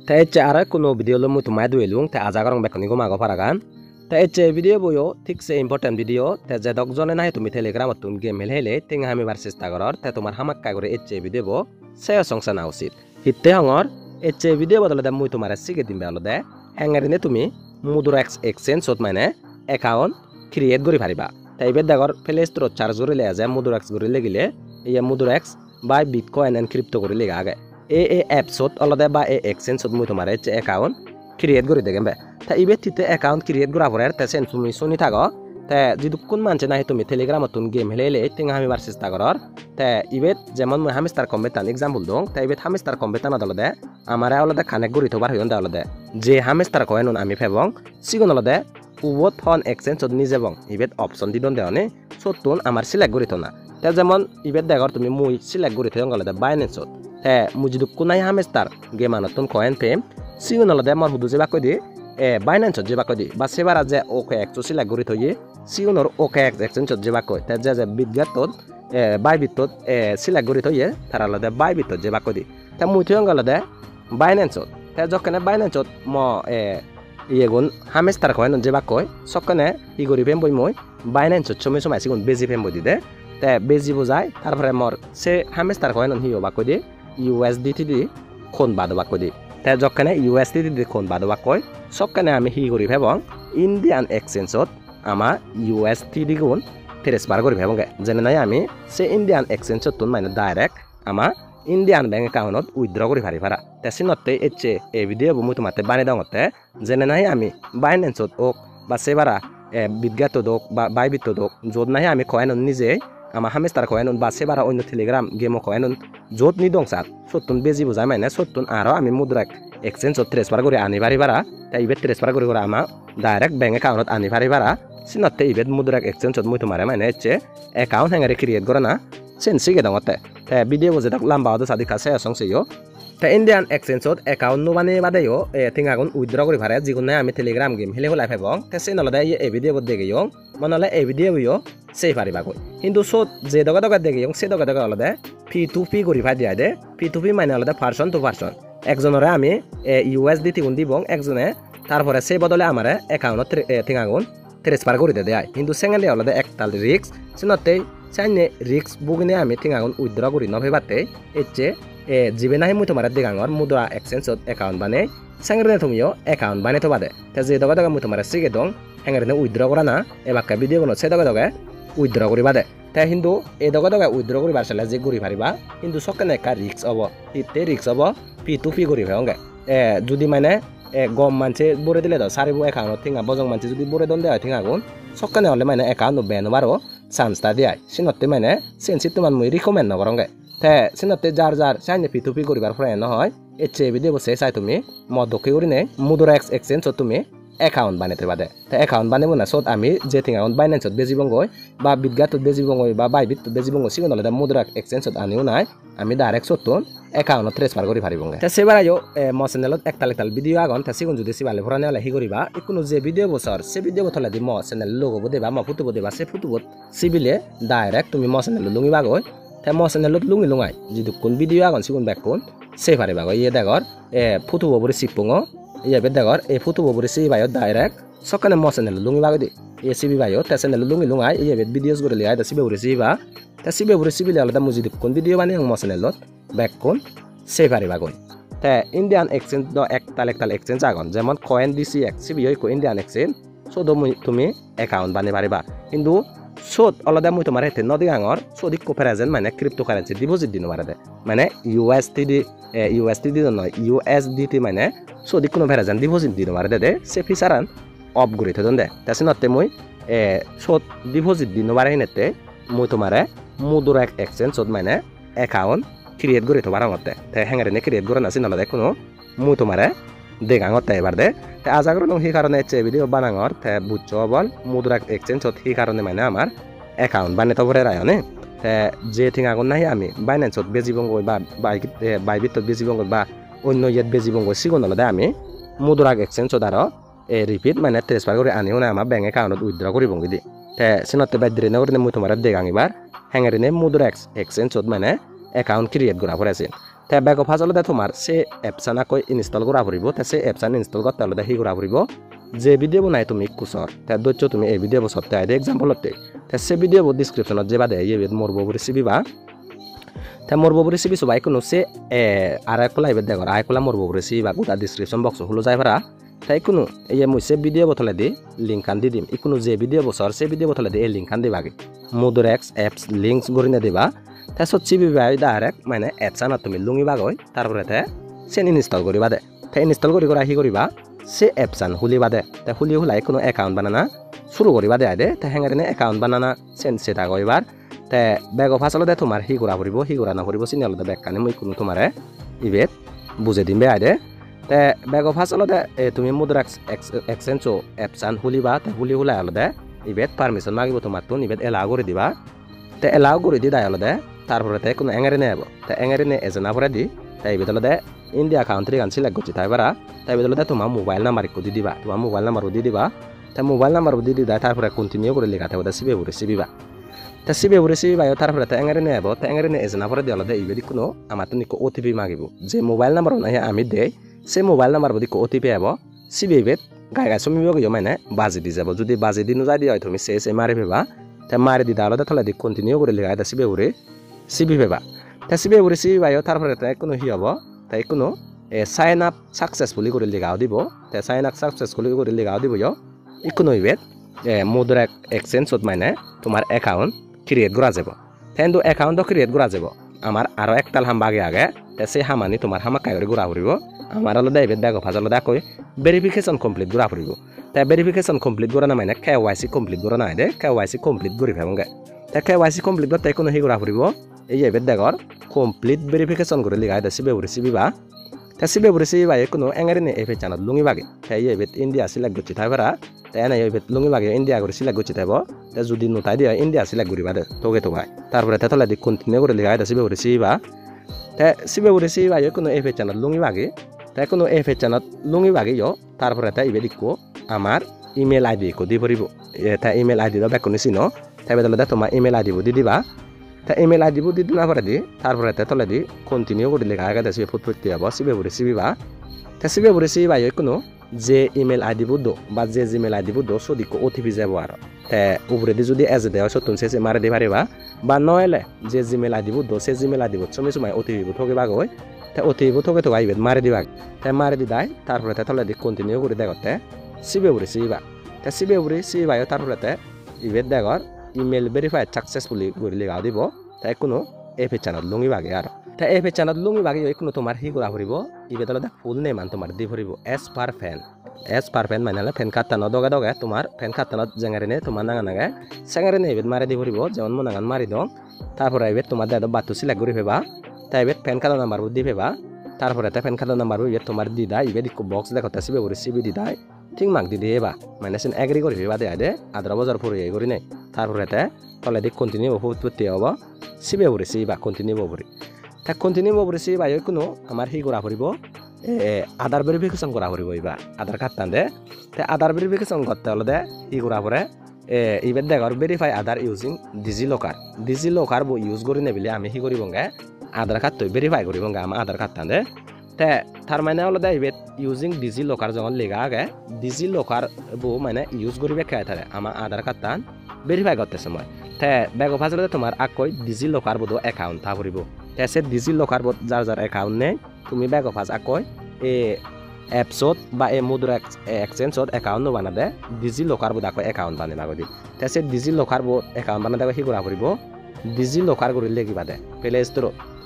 te ecche ara kuno video lo mu tumai duelung te ajagarong bekoni go mago paragan te ecche video boyo ঠিকছে important video te jedok jone nahi tumi telegram tun game hele tinga hami bar chesta goror te tomar hamakka gore ecche video bo se songsa na usit hitte hongor ecche video bodole da mu tumare sige dimbe alode hengarine tumi Mudrex exchange sot mane account create gori pariba te ibe dagor play store charge gori le aja Mudrex gori legile iya Mudrex by bitcoin and crypto gori lega age a app sot alode ba a exchange sot mu tumare ecche account create gori degembe ta ibe tite account create gora porer te sen tumi suni thago te jidukkun manche nahi tumi telegram tun game helele tinga hami bar chesta goror te ibet jemon moi hamster combetan example dong te ibet hamster combetan adolode amare olode connect gori thobar hoyon dalode je hamster koenon ami febong sigon olode ubot phone exchange od nije bong ibet option didon deone sotun amar select gori thona te jemon ibet degor tumi mui select gori thoyong olode binance od te mujidukkun nahi hamster game anotun coin pem sigon olode mor hudu je bakodi Binance je bakodi ba sebara je OKX select gori thoye sigonor OKX exchange je bakoi te je bitgatot Bybit select gori thoye taralode Bybit je bakodi te muithong alode Binance te jokkene Binance mo yegun hamster coin je bakoi sokkene hi gori pemboi moi Binance chome somai sigon beji pemboi dide te beji bojai tarpore mor se hamster coin hi bakodi USDT di kon bado bakodi te jokkene USDT di kon bado bakoi sokkene ami hi gori pebong Indian exchange ot ama USDT gun transfer gori pebong jene nai ami se Indian exchange ot tun maine direct ama Indian bank account ot withdraw gori pari para te sinotte ecche e video bu mutumate bane dongote jene nai ami Binance ot ok ba sebara bitgat dok ba Bybit dok jod nai ami coin on nije ama hamster coin on ba sebara onno telegram game coin on jod ni dongsat sotun beji bujai maine sotun aro ami Mudrex exchange ot transfer gori ani bari bara ta ibet transfer gori gora ama direct bank account ot ani bari bara sinotte ibet Mudrex exchange ot muitumare maine ecche account hangare create gorana sen sige dongote te video bo jedak lamba odo sadi kase songse yo te Indian exchange ot account no bane bade yo tingagun withdraw gori bhare jigunne ami telegram game hele holai phebong te sen olode e video bo dege yo manole e video yo sei pariba koi hindu sot je doga doga dege yo se doga doga olode P2P gori bhai dia de P2P মানে olode person to person একজনরে আমি USDT গুণ দিবং একজনে তারপরে সেই বদলে আমারে account থিঙাগুন transfer করে দে দেয় কিন্তু সেকেন্ডে হলদে একতাল রিক্স সিনতে চাইনে রিক্স বুগিনে আমি থিঙাগুন উইথড্র করি নভেবাতে এচ্ছে জিবে নাহি মুই তোমার দিগাঙর মুদ্রা এক্সচেঞ্জ অ্যাকাউন্ট বানে সেকেন্ডে তুমিও অ্যাকাউন্ট বানে তো বাদে তে যে দগা দগা মুই তোমার সিগে দং হেঙ্গারে উইথড্র করা না এবাক্কা ভিডিও গুলো সে দগা দগা উইথড্র করি বাদে তে কিন্তু এই দগা দগা উইথড্র করি বারসালে যে গরি পারিবা কিন্তু সকেনে একটা রিক্স হব ইতে রিক্স হব P2P gori bhayonge judi mane gom manche bore dile do saribu account thinga bojong manche judi bore don de thinga gun sokkane ole mane account no ben baro chance ta diai sinotte mane sensit tuman mui recommend no goronge te sinotte jar jar saine P2P gori bar friend no hoy ecche video bo se sai tumi mo dokke gori ne Mudrex exchange ot tumi account banete bade te account banebo na sot ami je thinga on Binance ot bejibongoi ba bitgat ot bejibongoi ba Bybit ot bejibongoi sigon ole da Mudrex exchange ot aniu nai আমি direct সতন account transfer করি পারিবঙ্গে তে সেবারায়ো মো চ্যানেলত একতাল video আগন তে সিগুন যদি সিবালে ভরানে হলে হি করিবা ইকুনো যে video বছর সে ভিডিও বথলে দি মো চ্যানেল লোগো বদেবা মো ফুটুবো দেবা সে ফুটুবো সিবিলে ডাইরেক্ট তুমি মো চ্যানেল লুঙ্গি বাগই তে মো চ্যানেলত লুঙ্গি লুঙ্গাই যদি কোন ভিডিও আগন সিগুন ব্যাককোন সে পারে বাগই ইয়ে দেখর ফুটুবো বরে সিপঙ্গ ইয়ে বে দেখর এই ফুটুবো বরে সিবায়ো ডাইরেক্ট সকানে মো চ্যানেল লুঙ্গি বাগই দি ইয়ে সিবি বায়ো তে চ্যানেল লুঙ্গি লুঙ্গাই ইয়ে বে ভিডিওস গরে লিয়াই দা সিবে বরে সিবা তে সিবে বরে সিবিলে আলাদা মুজিদ কোন ভিডিও বানি মো চ্যানেলত ব্যাককোন সে পারিবা গই তে ইন্ডিয়ান এক্সচেঞ্জ দ একতাল এক্সচেঞ্জ আগন যেমন কয়েন DCX সিবিও কো ইন্ডিয়ান এক্সচেঞ্জ সো দ তুমি অ্যাকাউন্ট বানি পারিবা কিন্তু সোদ অলদা মুই তোমার হেতে নদি আঙর সোদি কো প্রেজেন্ট মানে ক্রিপ্টোকারেন্সি ডিপোজিট দিনো পারে মানে USDT নয় USDT মানে সোদি কোনো প্রেজেন্ট ডিপোজিট দিনো পারে দে সে ফিচারান অফ গরি থদন দে তাসিনতে মুই সোদ ডিপোজিট দিনো পারে হিনেতে মুই তোমারে Mudrex exchange সোদ মানে অ্যাকাউন্ট ক্রিয়েট গরি তো বারাঙতে তে হেঙ্গারে নে ক্রিয়েট গরা নাসি নলদে কোনো মুই তোমারে দেগাঙতে এবার দে তে আজাগর নং হি কারণে এচে ভিডিও বানাঙর তে বুচ্চ বল Mudrex exchange ot হি কারণে মানে আমার অ্যাকাউন্ট বানে তো ভরে রায়নে তে যে থিঙাগন নাহি আমি Binance ot বেজিবঙ্গই বা Bybit ot বেজিবঙ্গই বা অন্য ইয়েত বেজিবঙ্গই সিগন নলদে আমি Mudrex exchange ot আরো রিপিট মানে ট্রান্সফার করে আনিও না আমার ব্যাংক অ্যাকাউন্ট উইথড্র করি বঙ্গি দি তে সিনতে বাইদ্রে নগর মুই তোমারে দেগাঙিবার হেঙ্গারে নে Mudrex exchange ot মানে অ্যাকাউন্ট ক্রিয়েট করা পড়েছে তে বেক অফ আচলতে তোমাৰ সে এপছান আকৌ ইনষ্টল কৰা পৰিব তে সে এপছান ইনষ্টল কৰতে হলে হি কৰা পৰিব যে ভিডিও বনাই তুমি কুচর তে দৈত্য তুমি এই ভিডিও বসতে আইদে এক্সাম্পলতে তে সে ভিডিও ডিসক্রিপশনত যে বাদে এই মোর ববু রেসিপি বা তে মোর ববু রেসিপি সবাই কোনো সে আর এক লাইভে দেখো আর এক মোর ববু রেসিপি বা গোটা ডিসক্রিপশন বক্স হলো যাই পারা তাই কোনো এই মই সে ভিডিও বতলে দি লিঙ্ক আন দি দিম ইকোনো যে ভিডিও বসর সে ভিডিও বতলে দি এই লিঙ্ক আন দিবাগে মোদরেক্স অ্যাপস লিঙ্কস গরিনে দিবা তে সচিবি বাই ডাইরেক্ট মানে এপছান তুমি লুঙি বাগৈ তারপরে তে সেন ইনস্টল করিবা দে তে ইনস্টল করি হি করিবা সে এপছান হুলিবা দে তে হুলি হুলাই কোনো অ্যাকাউন্ট বানানা শুরু করিবা দে আইদে তে হেঙ্গারিনে অ্যাকাউন্ট বানানা সেন সেটা কইবার তে বেক অফ আচলতে তোমার হি করা পড়িব হি করা না পড়িব চিনিয়ালতে বেক কানে মই কোনো তোমারে ইবেট বুঝে দিম বে আইদে তে বেক অফ আচলতে তুমি মুদ্রাক্স এক্সচেঞ্জো এপছান হুলিবা তে হুলি হুলাই আলতে ইবেট পারমিশন মাগিব তোমার তো ইবেট এলাও করে দিবা তে এলাও করে দি দাই আলতে তারপরে তে কোনো এঙ্গারিনে আব তে এঙ্গারিনে এজনা পরে দি তাই বেদলতে ইন্ডিয়া কাউন্ট্রি গান সিলেক্ট করছি তাই বারা তাই বেদলতে তোমার মোবাইল নাম্বার একটু দি দিবা তোমার মোবাইল নাম্বার দি দিবা তে মোবাইল নাম্বার দি দি দাই তারপরে কন্টিনিউ করে লেখা থাকবে সিবে রেসিপিবা তে সিবে রেসিপিবা তারপরে তে এঙ্গারিনে আব তে এঙ্গারিনে এজনা পরে দি আলতে ইবেদি কোনো আমার তো নিকো ওটিপি মাগিব যে মোবাইল নাম্বার নাই আমি দেই সে মোবাইল নাম্বার বদি ওটিপি আব সিবে বেদ গাই গাই সমিব গিয়ে মানে বাজি দি যাব যদি বাজি দি নোযাই দিয়া তুমি সে মারি ফেবা তে মারি দি দালতে থলে দি কন্টিনিউ করে লেখা এটা সিবি ফেবা তে সিবে রেসিপি বাই তারপরে তে কোনো হি হব তাই কোনো সাইন আপ সাকসেসফুলি করে লেখাও দিব তে সাইন আপ সাকসেসফুলি করে লেখাও দিব ইকোনো ইবেট মুদ্রা এক্সচেঞ্জত মানে তোমার অ্যাকাউন্ট ক্রিয়েট করা যাব কিন্তু অ্যাকাউন্টও ক্রিয়েট করা যাব আমার আরো একতাল হাম বাগে আগে তে সে হামানি তোমার হামা কাগরে ঘুরা ফুরিব আমার আলাদা ইবেট দেখো ফাজল দেখো ভেরিফিকেশন কমপ্লিট ঘুরা ফুরিব তে ভেরিফিকেশন কমপ্লিট করা না মানে KYC কমপ্লিট করা না দে KYC কমপ্লিট করি ফেবঙ্গে তে KYC কমপ্লিট করতে কোনো হি ঘুরা ফুরিব এই ইবেট দেখর কমপ্লিট ভেরিফিকেশন করে লিখা এটা সিবে রেসিপি বা তে সিবে রেসিপি বা কোনো এঙ্গারিনে এফে চ্যানেল লুঙি বাগে তে ইবেট ইন্ডিয়া সিলেক্ট করছি তাই পারা তে এনে ইবেট লুঙি বাগে ইন্ডিয়া করে সিলেক্ট করছি তাইব তে যদি নোটাই দিয়া ইন্ডিয়া সিলেক্ট করিবা দে তোগে তো ভাই তারপরে তে তলে দি কন্টিনিউ করে লিখা এটা সিবে রেসিপি বা তে সিবে রেসিপি বা কোনো এফে চ্যানেল লুঙি বাগে তে কোনো এফে চ্যানেল লুঙি বাগে তারপরে তে ইবে দিকো আমার ইমেল আইডি কো দি পড়িব তে ইমেল আইডি বেক কোনি চিনো তাই বেদলে তোমার ইমেল আইডি দি দিবা তা ইমেল আইডি দি দিনা পরে দি তারপরে তে তলে দি কন্টিনিউ করে লেখা আগে দেশে ফুটফুটতে যাব সিবে রেসিপি বা তে সিবে রেসিপি বা কোনো যে ইমেল আইডি বুদ্ধ বা যে জিমেল আইডি বুদ্ধ সদিক ওটিপি যাব আর তে উপরে দি যদি এজ দেওয়া সতুন সে মারে দি পারিবা বা নয়লে যে জিমেল আইডি বুদ্ধ সে জিমেল আইডি বুদ্ধ সময় ওটিপি ঠকে বাগ হয় তে ওটিপি ঠকে তো আইবে মারে দিবা তে মারে দি দাই তারপরে তে তলে দি কন্টিনিউ করে দেখতে সিবে রেসিপি বা তে সিবে রেসিপি বা তারপরে তে ইবেট দেখর ইমেল ভেরিফাইড সাকসেসফুলি করে লেখা দিব তাই কোনো এফে চ্যানেল লুঙি বাগে আর তাই এফে চ্যানেল লুঙি বাগে কোনো তোমার হি করা ফুরিব ইবে তলে ফুল নেম আন তোমার দি ফুরিব এস পার ফ্যান মানে হলে ফ্যান কাটতানো দগে দগে তোমার ফ্যান কাটতানত জেঙারিনে তোমার নাঙা নাগে সেঙারিনে এবেট মারি দি ফুরিব যেমন মনাগান মারি দং তারপরে এবেট তোমার দাদা বাতু সিলেক্ট করে ফেবা তাই এবেট ফ্যান কাটা নাম্বার দি ফেবা তারপরে তে ফ্যান কাটা নাম্বার ইবে তোমার দি দা ইবে দিকো বক্স দেখো তে সিবে সিবি দি দাই ঠিক মাক দি দেবা মানে সেন এগ্রি করে ফেবা দে আদে আদ্রা বাজার ফুরি করি নাই তারপরে তে তলে দি কন্টিনিউ ফুটফুটতে হব সিবে রেসিপি বা কন্টিনিউ ববরি তা কন্টিনিউ রেসিপি বা কোনো আমার হি করা ফুরিব আধার ভেরিফিকেশন করা ফুরিব এবার আধার কার্ড টান দে তে আধার ভেরিফিকেশন করতে হলে দে হি করা পরে ইবেট দেখর ভেরিফাই আধার ইউজিং ডিজি লকার বো ইউজ করি নেবিলে আমি হি করিবঙ্গে আধার কার্ড তো ভেরিফাই করিবঙ্গে আমার আধার কার্ড টান দে তে তার মানে হলো দে ইবেট ইউজিং ডিজি লকার যখন লেগা আগে ডিজি লকার বো মানে ইউজ করিবে খাই থাকে আমার আধার কার্ড টান ভেরিফাই করতে সময় তে বেগ অফ আসলে তোমার আকই ডিজি লকার বোধ একাউন্ট থা ফুরিব তে সে ডিজি লকার বোধ যার যার একাউন্ট নেই তুমি বেগ অফ আস আকই এ এপসত বা এ মুদ্রা এক্সচেঞ্জত একাউন্ট বানা দে ডিজি লকার বোধ আকই একাউন্ট বানে মাগদি তে সে ডিজি লকার বোধ একাউন্ট বানা দে হি করা ফুরিব ডিজি লকার করিলে কিবা দে প্লে স্টোর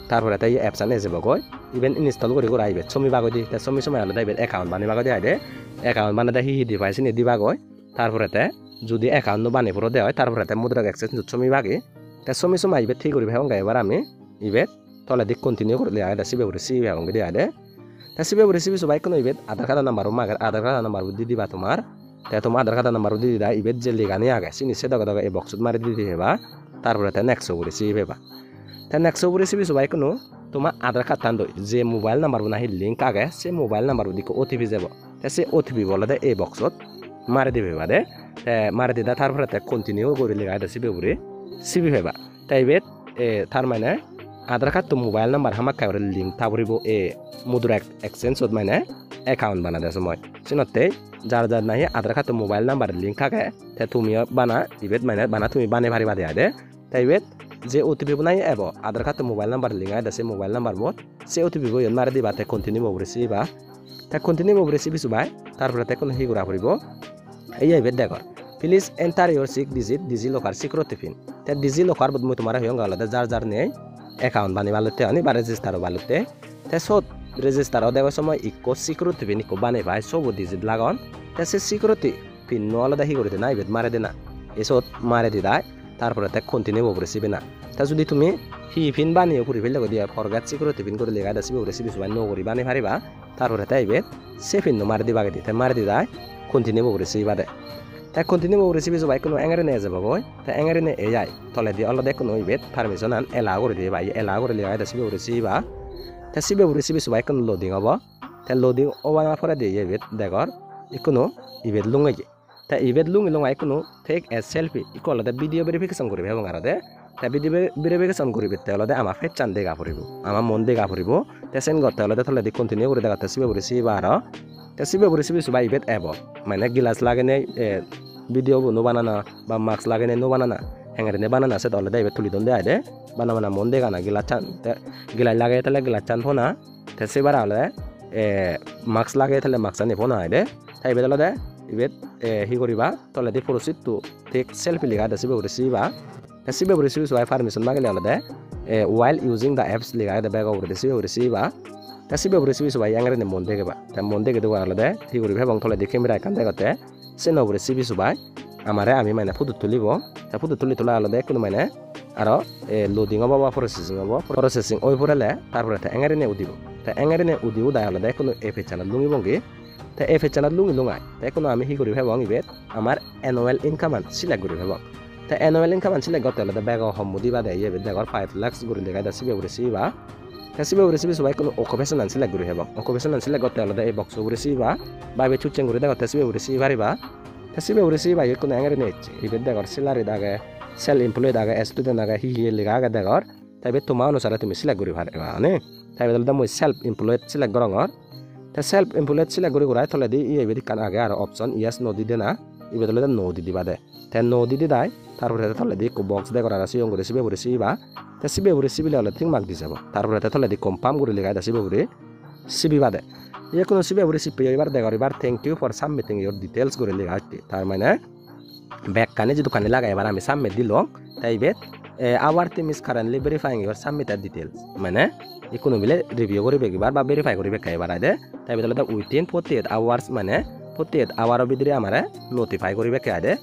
তারপরে তাই এপস আনে যাব গই ইভেন ইনস্টল করে করে আইবে ছমি বাগদি তে ছমি আলো দাইবে একাউন্ট বানি বাগদি আইদে একাউন্ট বানা দে হি ডিভাইস নি দিবা গই তারপরে তে যদি একাউন্ট বানি পুরো দেওয়া হয় তারপরে তে মুদ্রা এক্সচেঞ্জ ছমি বাগে তে ছমি আইবে ঠিক করি ভাঙ এবার আমি ইবে তলে দিক কন্টিনিউ করে লিয়া দা সিবে রেসিপি ভাঙ দি আইদে তে সিবে রেসিপি সবাই কোন ইবে আধার card number Magar Aadhaar card number the দিবা তোমার তে তোমার আধার কার্ড নাম্বার দি দিদা ইবে যে লিগানি আগে সিনি সে দগা দগা এই বক্সত মারি দি দিবা তারপরে তে নেক্সট রেসিপি হেবা তে নেক্সট রেসিপি সবাই কোন তোমার আধার কার্ড টান যে মোবাইল নাম্বার নাহি লিঙ্ক আগে সে মোবাইল নাম্বার দিকে ওটিপি যাব তে সে ওটিপি বলে দে এই বক্সত মারি দিবে বাদে মারি দিদা তারপরে তে কন্টিনিউ করে লিখা এটা সিবে সিবি হেবা তাই বেট তার মানে আধাৰ কাৰ্ডটো মোবাইল নাম্বাৰ হামাক কাগৰে লিংক থাকৰিব এ মুদুৰ এক্সচেঞ্জত মানে একাউন্ট বানা দেছো মই চিনতে যার যার নাই আধার কার্ডটো মোবাইল নাম্বার লিংক থাকে তে তুমিও বানা ইবেত মানে বানা তুমি বানে পারিবা দে আদে তাই ইবেত যে ওটিপি বনাই এব আধার কার্ডটো মোবাইল নাম্বার লিংক আই দেছে মোবাইল নাম্বার মত সে ওটিপি বই মারি দিবা তে কন্টিনিউ মব রিসিভা তে কন্টিনিউ মব রিসিভ সুবাই তারপরে তে কোন হি করা পড়িব এই ইবেত দেখর please enter your 6 digit DigiLocker security pin তে ডিজিলকার বদ মই তোমার হয়ং গালতে যার যার নেই অ্যাকাউন্ট বানি বালতে আনি বা রেজিস্টার বালতে তে সত রেজিস্টার দেওয়ার সময় ইকো সিকিউরিটি পিন ইকো বানে ভাই সব ডিজিট লাগান তে সে সিকিউরিটি পিন নলাদা হি করতে না ইবেত মারে দে না এসত মারে দি দাই তারপরে তে কন্টিনিউ মব রিসিভ না তা যদি তুমি হি পিন বানিয়ে করি ফেলে দিয়া ফরগেট সিকিউরিটি পিন করে লেগা দাসিব রিসিভ সুবাই ন করি বানি পারিবা তারপরে তে ইবেত সে পিন মারে দিবা গদি তে মারে দি দাই কন্টিনিউ মব রিসিভ দে তে কন্টিনিউ মব রিসিভ সুবাই কোনো এঙ্গারে নে যাব বই তে এঙ্গারে নে এ যাই তলে দি অলদে কোনো ইবেত পারমিশন আন এলা করে দি ভাই এলা করে লেগা দাসিব রিসিভা তে সিবে রিসিভ সুবাই কোনো লোডিং হবো তে লোডিং ওয়ানা পরে দি ইবেত দেখর ইকোনো ইবেত লুঙ্গাই তে ইবেত লুঙ্গি লুঙ্গাই কোনো টেক এ সেলফি ইকলদে ভিডিও ভেরিফিকেশন করিবে এবং আরদে তে ভিডিও ভেরিফিকেশন করিবে তে অলদে আমা ফেচ চান দেখা পড়িব আমা মন দেখা পড়িব তে সেন গতে অলদে তলে দি কন্টিনিউ করে দেখা তে সিবে রিসিভ আর তে সিবে রিসিভ সুবাই ইবেত এব মানে গিলাস লাগে নে ভিডিও নো বানানা বা মাস্ক লাগে নে নো বানানা হেঙ্গারে নে বানানা সে অলদে ইবেত তুলি দন দে আইদে বানানা মন দেখা না গিলা চান তে গিলা লাগে তালে গিলা চান ফোনা তে সেবার আলে মাস্ক লাগে তালে মাস্ক আনি ফোনা আইদে তাই ইবেত অলদে ইবেত হি করিবা তলে the proceed to take selfie লিগা দাসিবে রিসিভা সিবে রিসিভ সুবাই পারমিশন মাগলে অলদে while using the apps লিগা দে ব্যাগ ওভার রিসিভা তা সিবে রিসিভ সুবাই এঙ্গারে নে মন দেখবা তা মন দেখে দেওয়া অলদে হি করিবা এবং তলে দি ক্যামেরা কান দেখতে সে নব রিসিভ সুবাই আমারে আমি মানে ফটো তুলিব তা ফটো তুলি তোলা অলদে কোনো মানে আর লোডিং হবো বা প্রসেসিং ওই পড়ালে তারপরে তা এঙ্গারে নে উদিব তা এঙ্গারে নে উদিও দা অলদে কোনো এফ চ্যানেল লুঙ্গি বঙ্গি তা এফ চ্যানেল লুঙ্গি লুঙ্গাই তাই কোনো আমি হি করিবা এবং ইবেত আমার অ্যানুয়াল ইনকাম সিলেক্ট করিবা এবং তা অ্যানুয়াল ইনকাম সিলেক্ট করতে হলে ব্যাগ হমুদি বা দেয় ইবেত দেখর 5 লাখ করে লেখা দা সিবে রিসিভা তা সিবে রিসিভ সবাই কোনো অকুপেশন সিলেক্ট করি এবং অকুপেশন সিলেক্ট করতে হলে এই বক্স রিসিভা বা বে চুচেং করে দেখতে সিবে রিসিভ পারিবা তা সিবে রিসিভ আই কোনো এঙ্গারে নেছে ইবেত দেখর স্যালারি দাগে সেল এমপ্লয়ি দাগে স্টুডেন্ট দাগে হি লেখা আগে দেখর তাই বে তোমার অনুসারে তুমি সিলেক্ট করি পারিবা মানে তাই বেদল মই সেলফ এমপ্লয়েড সিলেক্ট করঙর তা সেলফ এমপ্লয়েড সিলেক্ট করি করাই তলে দি ইবেত কান আগে আর অপশন ইয়েস নো দি দে না ইবেদলে নো দি দিবা দে তে নো দি দি দাই তারপরে তলে দি বক্স দে করা আছে করে সিবে রিসিভা তে সিবে রিসিভ হলে থিং মার্ক দি যাব তারপরে তলে দি কনফার্ম করে লেখা সিবে সিবিবা দে ইয়ে কোনো সিবে রিসিভ পেয়ে এবার দেখর এবার thank you for submitting your details করে লেখা আছে তার মানে ব্যাক কানে যে দোকানে লাগা এবার আমি সাবমিট দিল তাই বেত our team is currently verifying your submitted details মানে কোনো মিলে রিভিউ করিবে এবার বা ভেরিফাই করিবে এবার আইদে তাই বেতলে উইথিন 48 আওয়ার্স মানে 48 আওয়ারের ভিতরে আমারে নোটিফাই করিবে আইদে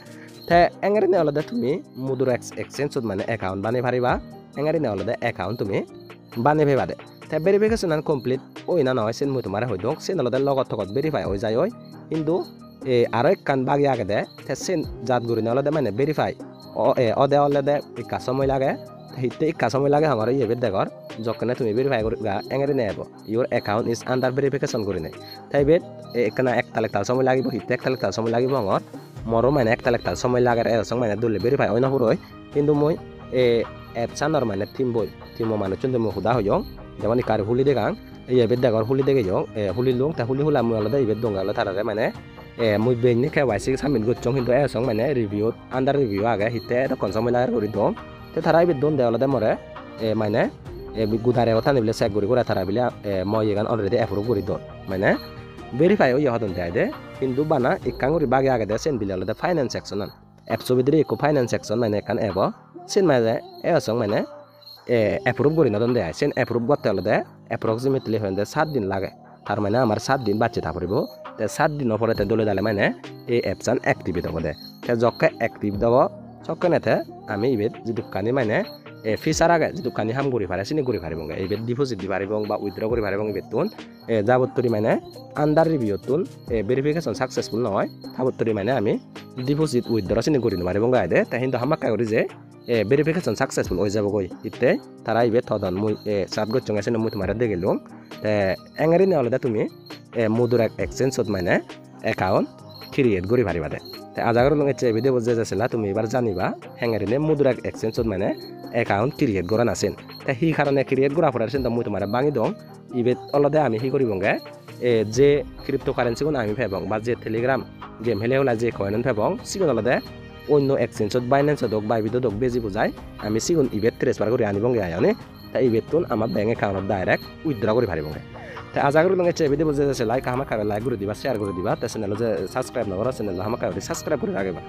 তে এঙ্গারে নে অলদে তুমি মুদুর এক্সচেঞ্জত মানে অ্যাকাউন্ট বানি পারিবা এঙ্গারে নে অলদে অ্যাকাউন্ট তুমি বানি পাইবা দে তে ভেরিফিকেশন আন কমপ্লিট ওই না নয় সেন মই তোমারে হই দক সেন অলদে লগত থকত ভেরিফাই হই যায় ওই কিন্তু আরো এক কান বাগি আগে দে তে সেন জাত গুরি নে অলদে মানে ভেরিফাই অদে অলদে ইকা সময় লাগে হিতে ইকা সময় লাগে আমার ইয়ে দেখর যখন তুমি ভেরিফাই করিবা এঙ্গারে নে আবো your account is under verification করি নাই তাই বেট এখানে এক তালেক তাল সময় লাগিব হিতে এক তালেক তাল সময় লাগিব আমার মরো মানে এক তালেক তাল সময় লাগার এরসং মানে দলে ভেরিফাই হয় না পুরোই কিন্তু মই এপ চানর মানে থিম বই থিমো মানে চন্দ্র মই হুদা হইং যেমন কার হুলি দেগাং এই এবেদ দেখর হুলি দেখে যাও হুলি লুং তা হুলি হুলা মই আলাদা এবেদ দঙ্গালে তারারে মানে মই বেনি কেওয়াইসি সাবমিট করছং কিন্তু এরসং মানে রিভিউ আন্ডার রিভিউ আগে হিতে তখন সময় লাগার করি দং তে তারা এবেদ দন দে আলাদা মরে মানে গুদারে কথা নিবলে চেক করি করে তারা বিলে মই এখান অলরেডি অ্যাপ্রুভ করি দন মানে ভেরিফাই হই হদন দেয় দে কিন্তু বানা ইকাঙ্গুরি বাগে আগে দে সেন বিলে আলাদা ফাইন্যান্স সেকশন এপসো ভিতরে ইকো ফাইন্যান্স সেকশন মানে এখান এব সেন মানে এসং মানে অ্যাপ্রুভ করি নদন দেয় সেন অ্যাপ্রুভ করতে আলাদা অ্যাপ্রক্সিমেটলি হয় 7 দিন লাগে তার মানে আমার 7 দিন বাচ্চা থাকরিব তে 7 দিন পরে তে দলে দালে মানে এই অ্যাপসান অ্যাক্টিভেট হবে দে তে যকে অ্যাক্টিভ দেব চকনেতে আমি ইবেত যে দোকানি মানে ফিচার আগে যে দোকানি হাম করি পারে চিনি করি পারিব এইবেত ডিপোজিট দি পারিব বা উইথড্র করি পারিব ইবেতুন যাবত্তরি মানে আন্ডার রিভিউ তুন ভেরিফিকেশন সাকসেসফুল নহয় তাবত্তরি মানে আমি ডিপোজিট উইথড্র চিনি করি পারিব গাইদে তা কিন্তু হামাক করি যে ভেরিফিকেশন সাকসেসফুল হয়ে যাব গই ইতে তারা ইবে থদন মুই সাত গচ্ছং আছে মুই তোমারে দে গেলুম এঙ্গারি নে হলে তুমি মুদুর এক্সচেঞ্জত মানে অ্যাকাউন্ট ক্রিয়েট করি পারিবা দে। তে আজাগর লং এচে ভিডিও বুঝে যাচ্ছিলা তুমি এবার জানিবা হ্যাঙ্গারিনে মুদ্রা এক্সচেঞ্জত মানে একাউন্ট ক্রিয়েট করা নাছিল তে সেই কারণে ক্রিয়েট করা পড়ার চিন্তা মই তোমার বাঙি দং ইবেত অলদে আমি কি করিবগে যে ক্রিপ্টো কারেন্সি গুণ আমি ফেবং বা যে টেলিগ্রাম গেম হেলে হলা যে কয়েন ফেবং সিগুন অলদে অন্য এক্সচেঞ্জত বাইন্যান্সত হোক বাইবিটত হোক বেজি বুঝাই আমি সিগুন ইবেত ট্রেন্সফার করে আনিবগে আয়নে তা ইবেতুন আমার ব্যাঙ্ক একাউন্টত ডাইরেক্ট উইথড্র করে পারিবগে তা আজাগর লং এচে ভিডিও বুঝে যাচ্ছে লাইক আমাকে লাইক করে দিবা শেয়ার করে দিবা তে চ্যানেল যে সাবস্ক্রাইব নকরা চ্যানেল আমাকে সাবস্ক্রাইব করে রাখবা।